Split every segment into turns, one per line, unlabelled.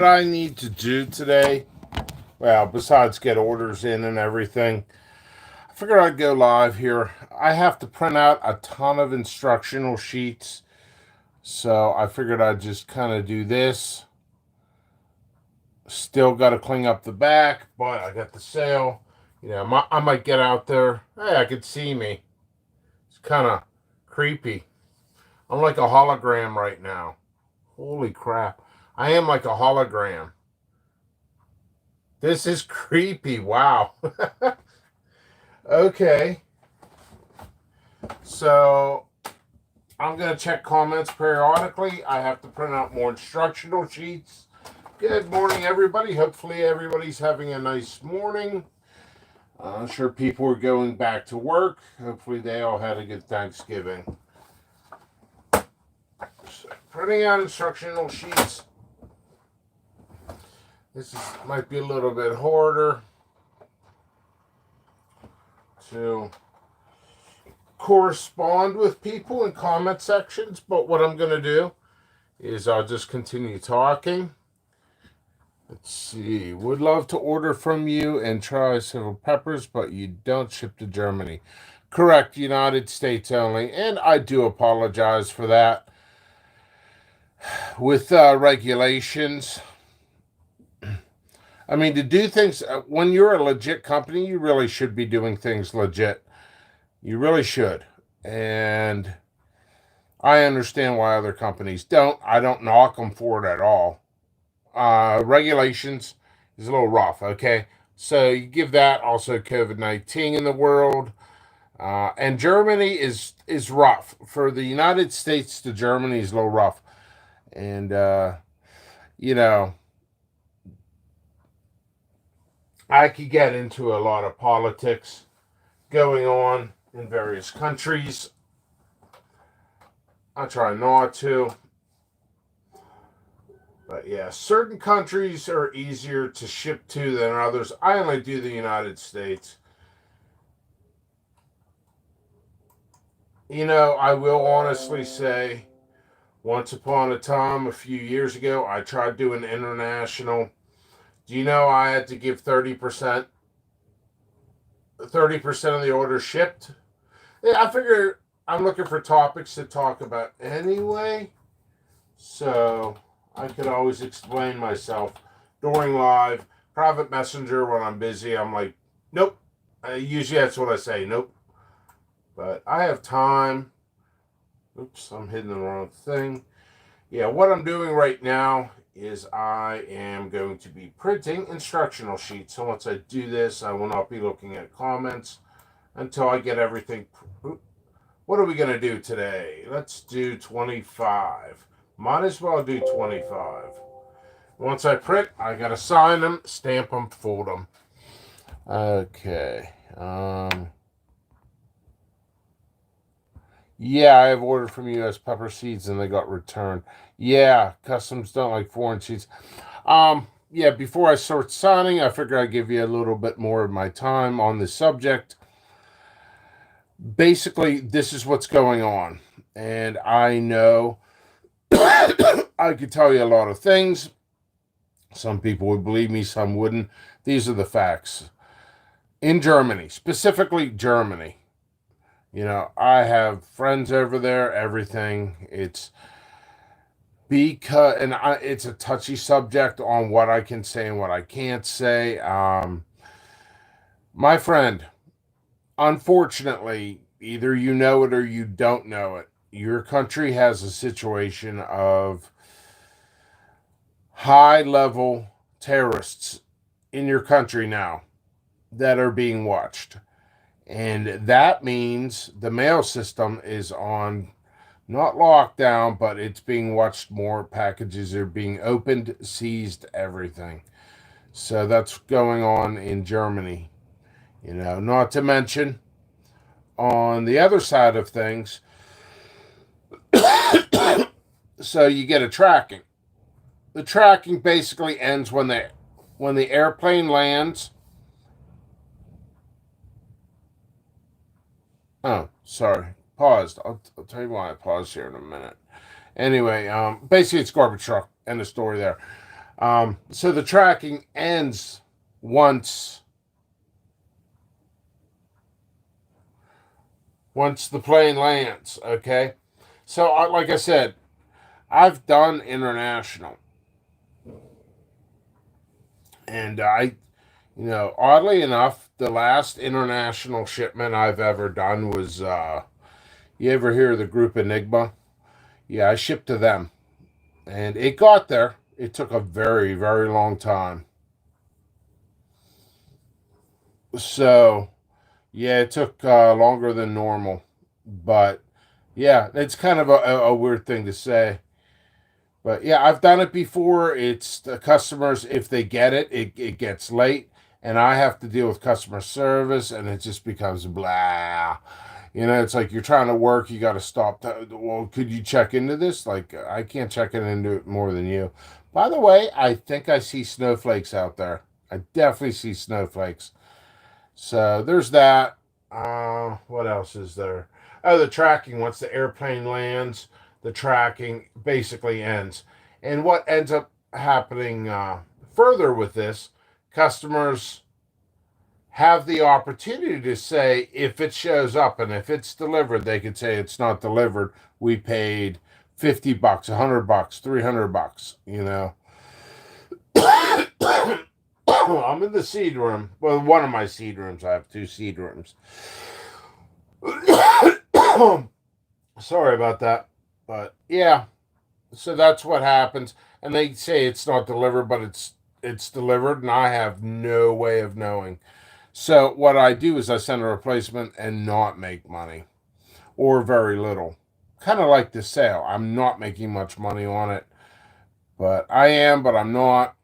What I need to do today, well, besides get orders in and everything, I figured I'd go live here. I have to print out a ton of instructional sheets, so I figured I'd just kind of do this. Still got to clean up the back, but I got the sale. I might get out there. Hey, I could see me. It's kind of creepy. I'm like a hologram right now. Holy crap. I am like a hologram. This is creepy. Wow. Okay. So I'm going to check comments periodically. I have to print out more instructional sheets. Good morning, everybody. Hopefully, everybody's having a nice morning. I'm sure people are going back to work. Hopefully, they all had a good Thanksgiving. So, printing out instructional sheets. Might be a little bit harder to correspond with people in comment sections, but what I'm going to do is I'll just continue talking. Let's see. Would love to order from you and try several peppers, but you don't ship to Germany. Correct, United States only, and I do apologize for that. With regulations, I mean, to do things, when you're a legit company, you really should be doing things legit. You really should. And I understand why other companies don't. I don't knock them for it at all. Regulations is a little rough, okay? So you give that also COVID-19 in the world. And Germany is rough. For the United States to Germany is a little rough. And, you know, I could get into a lot of politics going on in various countries. I try not to. But yeah, certain countries are easier to ship to than others. I only do the United States. I will honestly say, once upon a time, a few years ago, I tried doing international. Do you know I had to give 30%? 30% of the order shipped? Yeah, I figure I'm looking for topics to talk about anyway. So I could always explain myself during live. Private messenger when I'm busy, I'm like, nope. Usually that's what I say, nope. But I have time. Oops, I'm hitting the wrong thing. Yeah, what I'm doing right now is I am going to be printing instructional sheets. So once I do this, I will not be looking at comments until I get everything. What are we going to do today? Let's do 25. Might as well do 25. Once I print, I got to sign them, stamp them, fold them. Okay. Yeah, I have ordered from U.S. pepper seeds and they got returned. Yeah, customs don't like foreign seeds. Yeah, before I start signing, I figure I'd give you a little bit more of my time on this subject. Basically, this is what's going on. And I know I could tell you a lot of things. Some people would believe me, some wouldn't. These are the facts. In Germany, specifically Germany, I have friends over there, everything. It's it's a touchy subject on what I can say and what I can't say. My friend, unfortunately, either you know it or you don't know it. Your country has a situation of high level terrorists in your country now that are being watched. And that means the mail system is on not lockdown, but it's being watched more. Packages are being opened, seized, everything. So that's going on in Germany. Not to mention on the other side of things, so you get a tracking. The tracking basically ends when the airplane lands. Oh, sorry. Paused. I'll tell you why I paused here in a minute. Anyway, basically it's garbage truck. End of story there. So the tracking ends once the plane lands. Okay, so like I said, I've done international, and oddly enough, the last international shipment I've ever done was you ever hear of the group Enigma? Yeah, I shipped to them, and it got there. It took a very, very long time. So, yeah, it took longer than normal. But, yeah, it's kind of a weird thing to say. But, yeah, I've done it before. It's the customers, if they get it, it gets late. And I have to deal with customer service, and it just becomes blah. It's like you're trying to work, you got to stop. Well, could you check into this? Like, I can't check it into it more than you. By the way, I think I see snowflakes out there. I definitely see snowflakes. So there's that. What else is there? Oh, the tracking. Once the airplane lands, the tracking basically ends. And what ends up happening further with this, customers have the opportunity to say if it shows up and if it's delivered, they could say it's not delivered. We paid $50, $100, $300. I'm in the seed room. Well, one of my seed rooms. I have two seed rooms. Sorry about that. But yeah, so that's what happens. And they say it's not delivered, but it's delivered, and I have no way of knowing. So what I do is I send a replacement and not make money or very little. Kind of like the sale. I'm not making much money on it, but I am, but I'm not.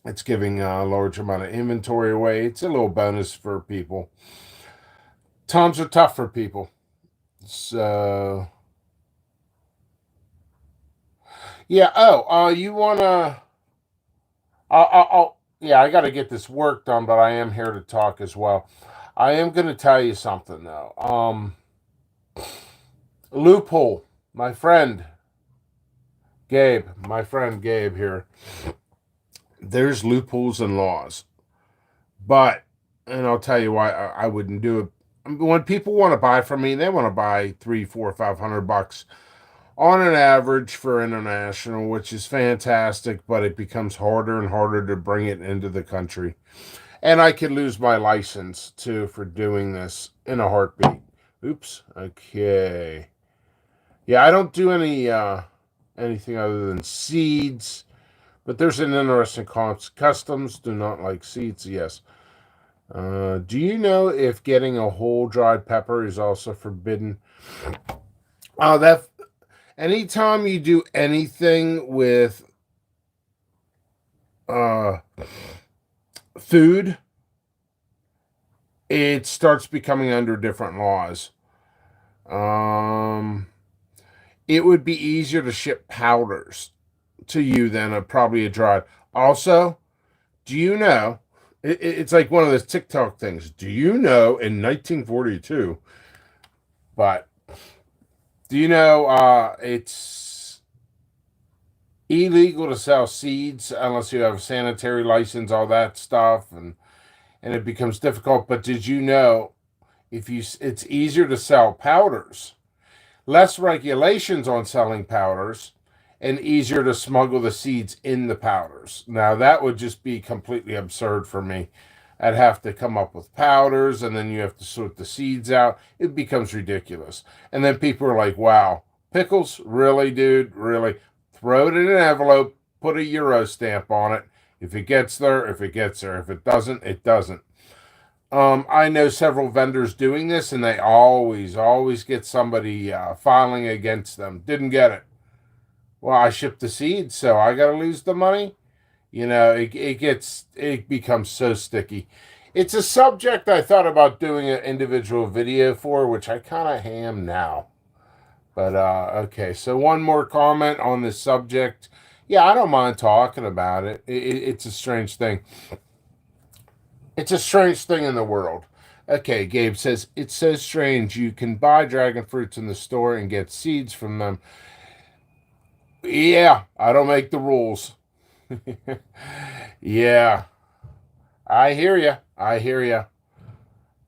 It's giving a large amount of inventory away. It's a little bonus for people. Times are tough for people. So, yeah. Oh, you want to... yeah, I got to get this work done, but I am here to talk as well. I am going to tell you something, though. Loophole, my friend Gabe here. There's loopholes in laws, but, and I'll tell you why I wouldn't do it. When people want to buy from me, they want to buy $300, $400, $500 on an average for international, which is fantastic, but it becomes harder and harder to bring it into the country. And I could lose my license too for doing this in a heartbeat. Oops. Okay. Yeah, I don't do anything other than seeds, but there's an interesting customs do not like seeds. Yes. Do you know if getting a whole dried pepper is also forbidden? That anytime you do anything with food, it starts becoming under different laws. It would be easier to ship powders to you than probably a dried. Also, do you know? It's like one of those TikTok things. Do you know in 1942? But do you know it's illegal to sell seeds unless you have a sanitary license, all that stuff, and it becomes difficult. But did you know it's easier to sell powders, less regulations on selling powders, and easier to smuggle the seeds in the powders. Now that would just be completely absurd for me. I'd have to come up with powders, and then you have to sort the seeds out. It becomes ridiculous. And then people are like, wow, pickles? Really, dude? Really? Throw it in an envelope, put a Euro stamp on it. If it gets there, if it gets there. If it doesn't, it doesn't. I know several vendors doing this, and they always get somebody filing against them. Didn't get it. Well, I shipped the seeds, so I got to lose the money. It becomes so sticky. It's a subject I thought about doing an individual video for, which I kind of am now. But, okay, so one more comment on this subject. Yeah, I don't mind talking about it. It's a strange thing. It's a strange thing in the world. Okay, Gabe says, it's so strange. You can buy dragon fruits in the store and get seeds from them. Yeah, I don't make the rules. Yeah, I hear you. I hear you.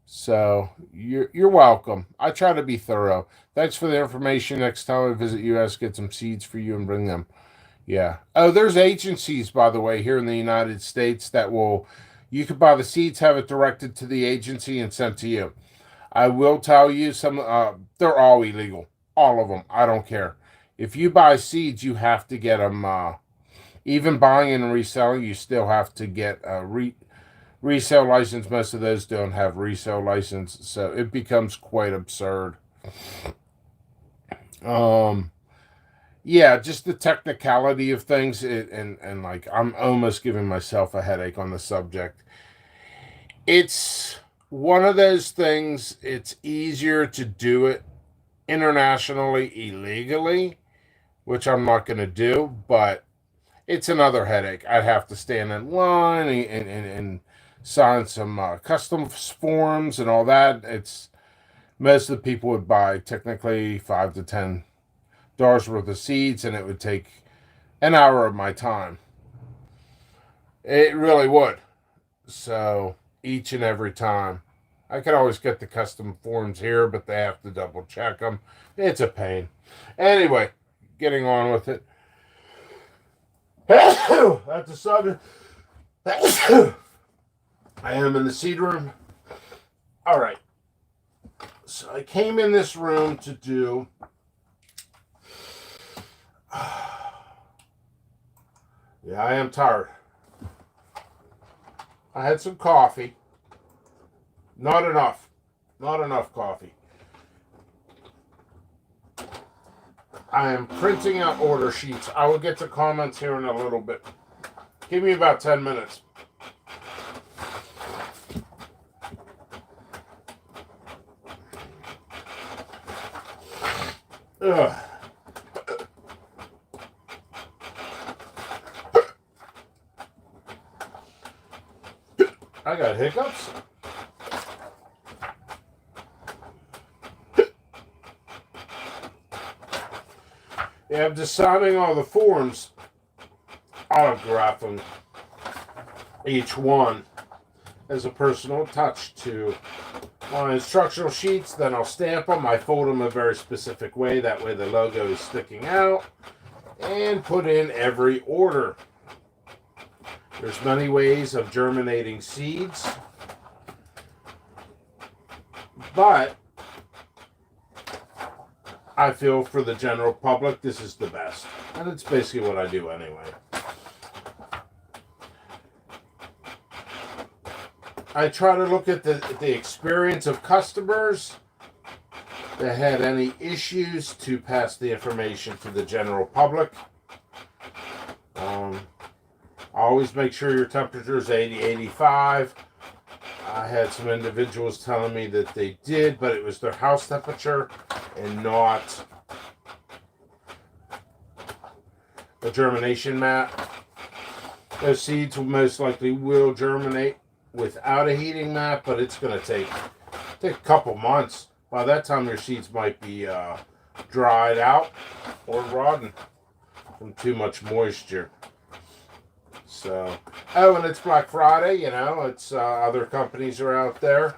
So you're welcome. I try to be thorough. Thanks for the information. Next time I visit US, get some seeds for you and bring them. Yeah. Oh, there's agencies, by the way, here in the United States that will. You could buy the seeds, have it directed to the agency, and sent to you. I will tell you some. They're all illegal. All of them. I don't care. If you buy seeds, you have to get them. Even buying and reselling, you still have to get a resale license. Most of those don't have resale license, so it becomes quite absurd. Um, yeah, just the technicality of things, and like I'm almost giving myself a headache on the subject. It's one of those things. It's easier to do it internationally illegally, which I'm not going to do, but it's another headache. I'd have to stand in line and sign some customs forms and all that. It's most of the people would buy technically $5 to $10 worth of seeds, and it would take an hour of my time. It really would. So each and every time, I could always get the custom forms here, but they have to double check them. It's a pain. Anyway, getting on with it. That's the subject. I am in the seed room. All right. So I came in this room to do. Yeah, I am tired. I had some coffee. Not enough. Not enough coffee. I am printing out order sheets. I will get to comments here in a little bit. Give me about 10 minutes. Ugh. I got hiccups. Yeah, I'm just signing all the forms, autographing each one as a personal touch to my instructional sheets. Then I'll stamp them. I fold them a very specific way. That way the logo is sticking out. And put in every order. There's many ways of germinating seeds. But I feel for the general public, this is the best. And it's basically what I do anyway. I try to look at the experience of customers that had any issues to pass the information to the general public. Always make sure your temperature is 80, 85. I had some individuals telling me that they did, but it was their house temperature and not a germination mat. Those seeds most likely will germinate without a heating mat, but it's going to take a couple months. By that time, your seeds might be dried out or rotten from too much moisture. So, oh, and it's Black Friday, you know, it's other companies are out there.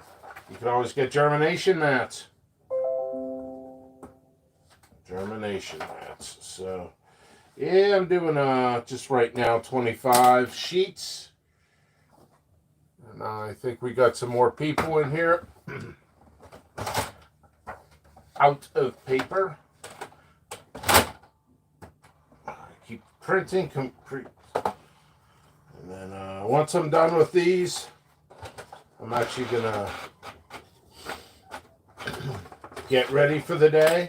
You can always get germination mats. Germination mats. So, yeah, I'm doing just right now 25 sheets. And I think we got some more people in here. Out of paper. I keep printing. And then once I'm done with these, I'm actually going to get ready for the day.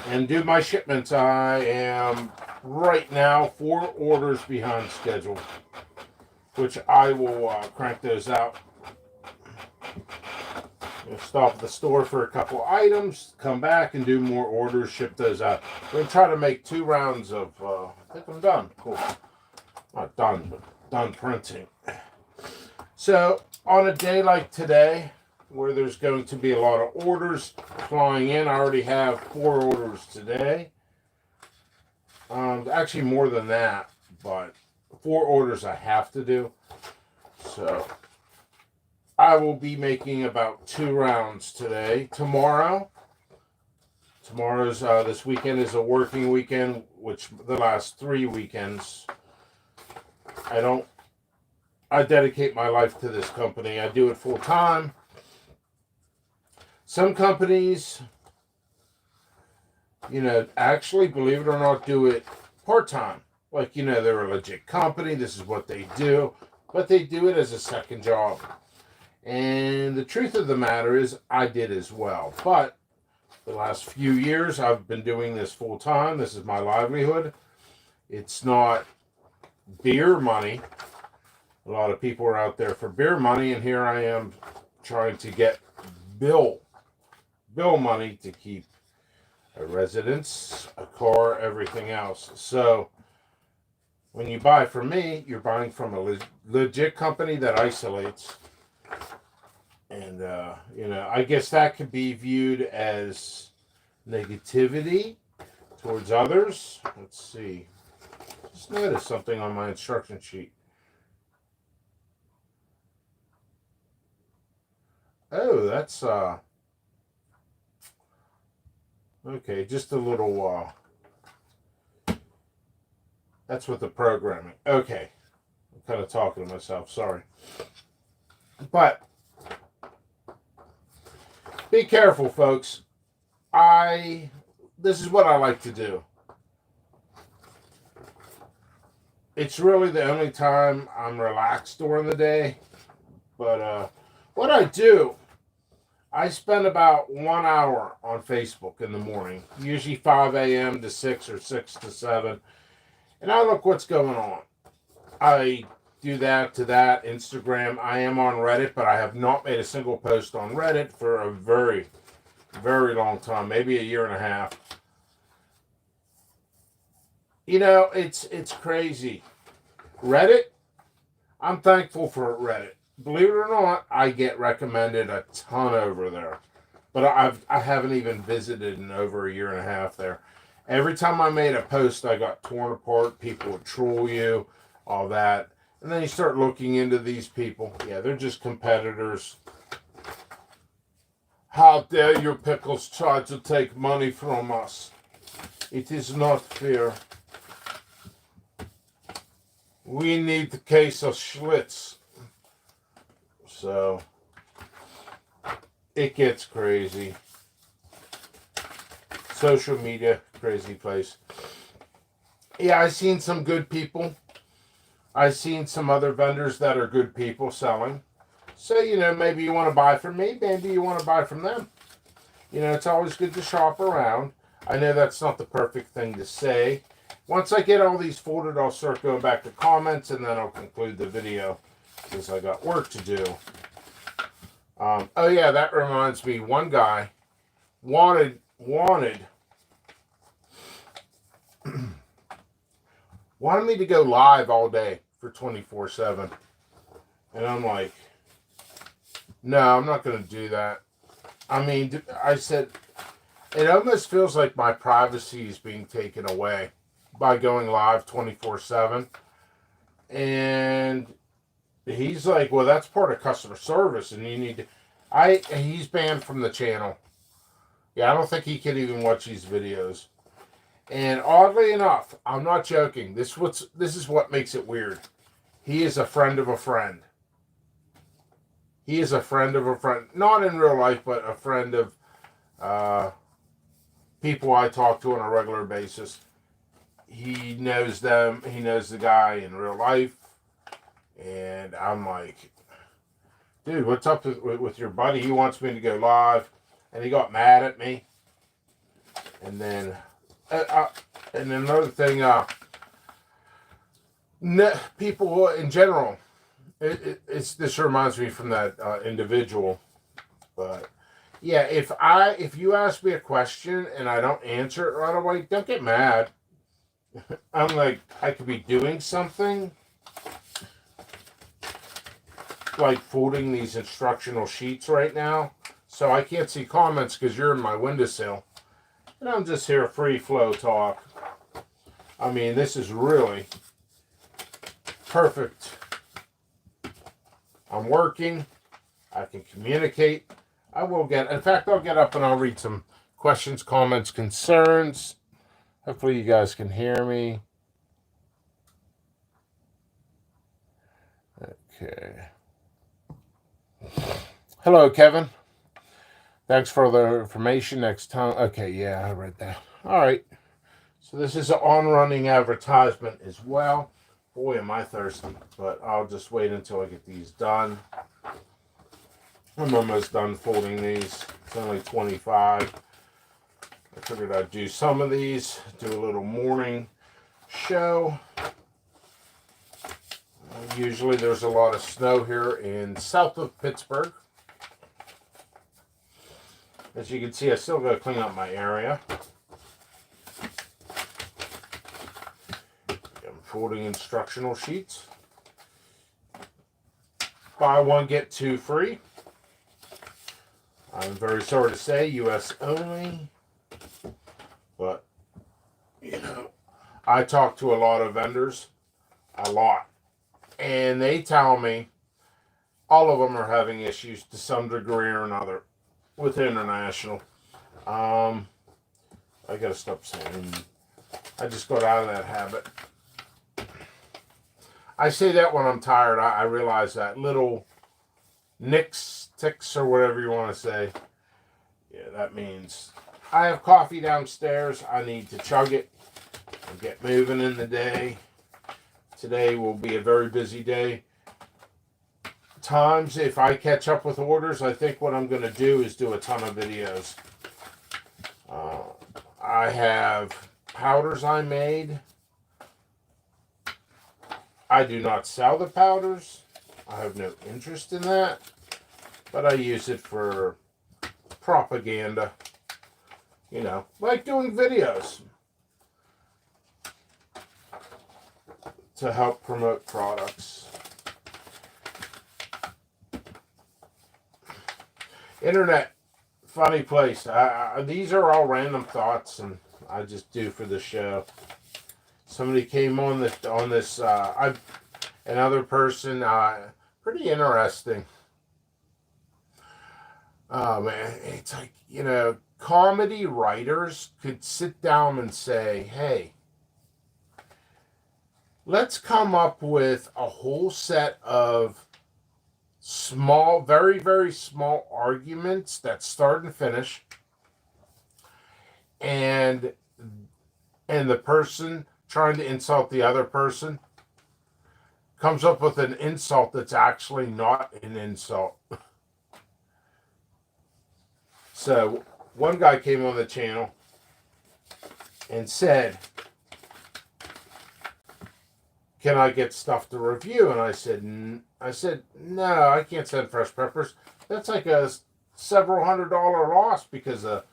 And do my shipments. I am right now 4 orders behind schedule, which I will crank those out. Stop at the store for a couple items, come back and do more orders, ship those out. We're going to try to make 2 rounds of, I think I'm done. Cool. Not done, but done printing. So, on a day like today, where there's going to be a lot of orders flying in. I already have 4 orders today. Actually more than that, but 4 orders I have to do. So I will be making about 2 rounds today. Tomorrow's this weekend is a working weekend, which the last 3 weekends I dedicate my life to this company. I do it full time. Some companies, actually, believe it or not, do it part time. Like, they're a legit company. This is what they do. But they do it as a second job. And the truth of the matter is, I did as well. But the last few years, I've been doing this full time. This is my livelihood. It's not beer money. A lot of people are out there for beer money, and here I am trying to get bill money to keep a residence, a car, everything else. So when you buy from me, you're buying from a legit company that isolates. And, I guess that could be viewed as negativity towards others. Let's see. Just noticed something on my instruction sheet. Oh, that's, okay, just a little, that's what the programming, okay. I'm kind of talking to myself, sorry. But, be careful, folks. This is what I like to do. It's really the only time I'm relaxed during the day. But, what I do, I spend about 1 hour on Facebook in the morning, usually 5 a.m. to 6 or 6 to 7, and I look what's going on. I do that to that, Instagram. I am on Reddit, but I have not made a single post on Reddit for a very, very long time, maybe a year and a half. It's crazy. Reddit, I'm thankful for Reddit. Believe it or not, I get recommended a ton over there. But I haven't even visited in over a year and a half there. Every time I made a post, I got torn apart. People would troll you, all that. And then you start looking into these people. Yeah, they're just competitors. How dare you pickles try to take money from us? It is not fair. We need the case of Schlitz. So, it gets crazy. Social media, crazy place. Yeah, I've seen some good people. I've seen some other vendors that are good people selling. So, maybe you want to buy from me. Maybe you want to buy from them. It's always good to shop around. I know that's not the perfect thing to say. Once I get all these folded, I'll start going back to comments, and then I'll conclude the video, because I got work to do. Oh yeah, that reminds me. One guy wanted me to go live all day for 24/7, and I'm like, no, I'm not going to do that. I mean, I said, it almost feels like my privacy is being taken away by going live 24/7, and he's like, well, that's part of customer service, and you need to. He's banned from the channel. Yeah, I don't think he can even watch these videos. And oddly enough, I'm not joking. This is what makes it weird. He is a friend of a friend. He is a friend of a friend, not in real life, but a friend of people I talk to on a regular basis. He knows them. He knows the guy in real life. And I'm like, dude, what's up with your buddy? He wants me to go live. And he got mad at me. And then, and another thing, people in general, this reminds me from that individual. But yeah, if you ask me a question and I don't answer it right away, don't get mad. I'm like, I could be doing something, like folding these instructional sheets right now, So I can't see comments because you're in my windowsill. And I'm just here free flow talk. I mean, this is really perfect. I'm working. I can communicate. In fact, I'll get up and I'll read some questions, comments, concerns. Hopefully you guys can hear me. Okay. Hello, Kevin. Thanks for the information. Next time. Okay, yeah, I read that. All right. So this is an on-running advertisement as well. Boy, am I thirsty. But I'll just wait until I get these done. I'm almost done folding these. It's only 25. I figured I'd do some of these, do a little morning show. Usually there's a lot of snow here in south of Pittsburgh. As you can see, I still got to clean up my area. I'm folding instructional sheets. Buy one, get two free. I'm very sorry to say, U.S. only. But, you know, I talk to a lot of vendors. A lot. And they tell me all of them are having issues to some degree or another with international. I gotta stop saying. I just got out of that habit. I say that when I'm tired. I realize that little nicks, ticks, or whatever you want to say. Yeah, that means I have coffee downstairs. I need to chug it and get moving in the day. Today will be a very busy day. Times, if I catch up with orders, I think what I'm going to do is do a ton of videos. I have powders I made. I do not sell the powders. I have no interest in that. But I use it for propaganda. You know, like doing videos. To help promote products. Internet, funny place. These are all random thoughts, and I just do for the show. Somebody came on this. Another person. Pretty interesting. Oh man, it's like, you know, comedy writers could sit down and say, "Hey, let's come up with a whole set of small, very, very small arguments that start and finish. And the person trying to insult the other person comes up with an insult that's actually not an insult." So one guy came on the channel and said, "Can I get stuff to review?" And I said, "No, I can't send fresh peppers. That's like a several $100 loss because of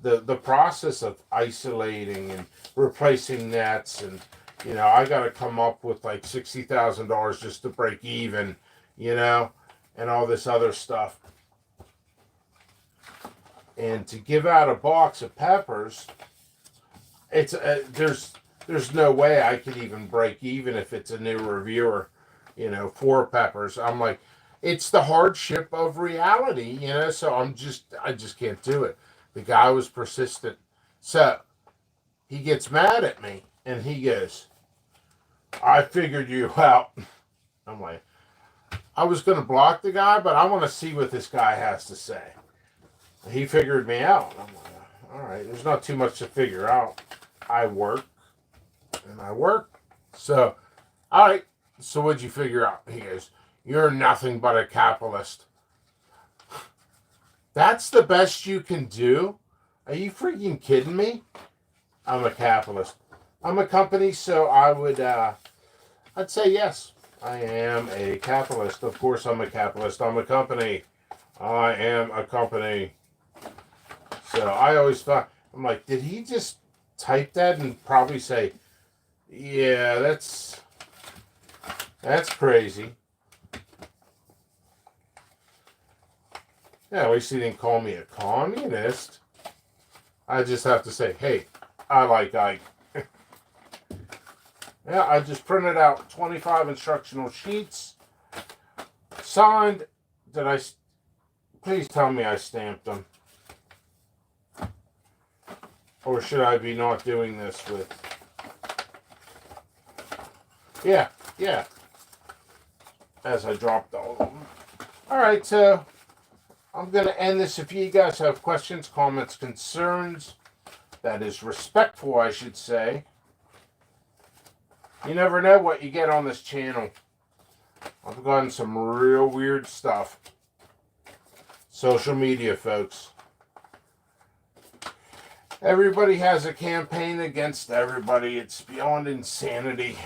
the process of isolating and replacing nets, and you know, I got to come up with like $60,000 just to break even, you know, and all this other stuff. And to give out a box of peppers, it's there's no way I could even break even if it's a new reviewer, you know, for peppers. I'm like, it's the hardship of reality, you know, so I just can't do it. The guy was persistent. So he gets mad at me and he goes, "I figured you out." I'm like, I was going to block the guy, but I want to see what this guy has to say. He figured me out. I'm like, all right, there's not too much to figure out. I work. And I work. So, all right. So what'd you figure out? He goes, "You're nothing but a capitalist." That's the best you can do? Are you freaking kidding me? I'm a capitalist. I'm a company, so I'd say yes. I am a capitalist. Of course I'm a capitalist. I'm a company. I am a company. So I always thought, I'm like, did he just type that and probably say, "Yeah, that's crazy." Yeah, at least he didn't call me a communist. I just have to say, hey, I like Ike. Yeah, I just printed out 25 instructional sheets. Signed. Did I... Please tell me I stamped them. Or should I be not doing this with... Yeah. As I dropped all of them. Alright, so I'm going to end this. If you guys have questions, comments, concerns, that is respectful, I should say. You never know what you get on this channel. I've gotten some real weird stuff. Social media, folks. Everybody has a campaign against everybody. It's beyond insanity.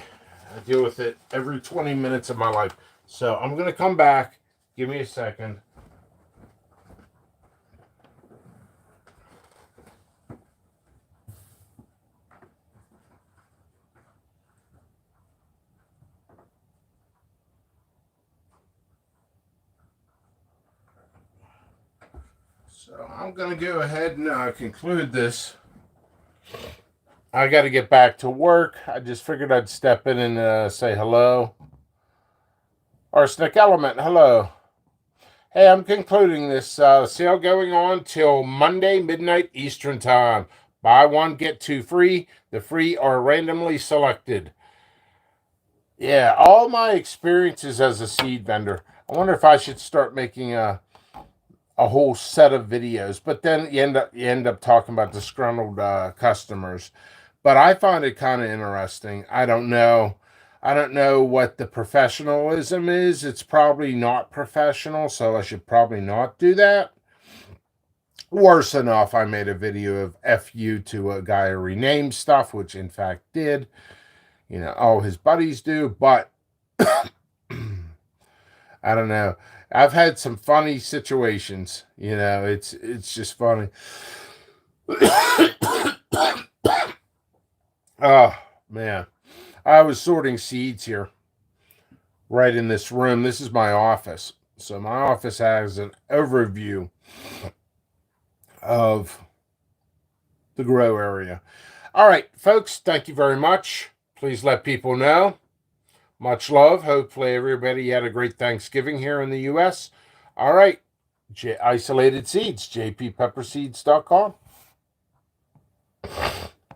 I deal with it every 20 minutes of my life. So I'm going to come back. Give me a second. So I'm going to go ahead and conclude this. I got to get back to work. I just figured I'd step in and say hello. Arsenic Element, hello. Hey, I'm concluding this sale going on till Monday midnight Eastern time. Buy one, get two free. The free are randomly selected. Yeah, all my experiences as a seed vendor. I wonder if I should start making a whole set of videos, but then you end up talking about disgruntled customers. But I find it kind of interesting. I don't know what the professionalism is. It's probably not professional, so I should probably not do that. Worse enough, I made a video of FU to a guy who renamed stuff, which in fact did. You know, all his buddies do, but I don't know. I've had some funny situations. You know, it's just funny. Oh, man. I was sorting seeds here. Right in this room. This is my office. So my office has an overview of the grow area. All right, folks. Thank you very much. Please let people know. Much love. Hopefully everybody had a great Thanksgiving here in the U.S. All right. Isolated Seeds, jppepperseeds.com.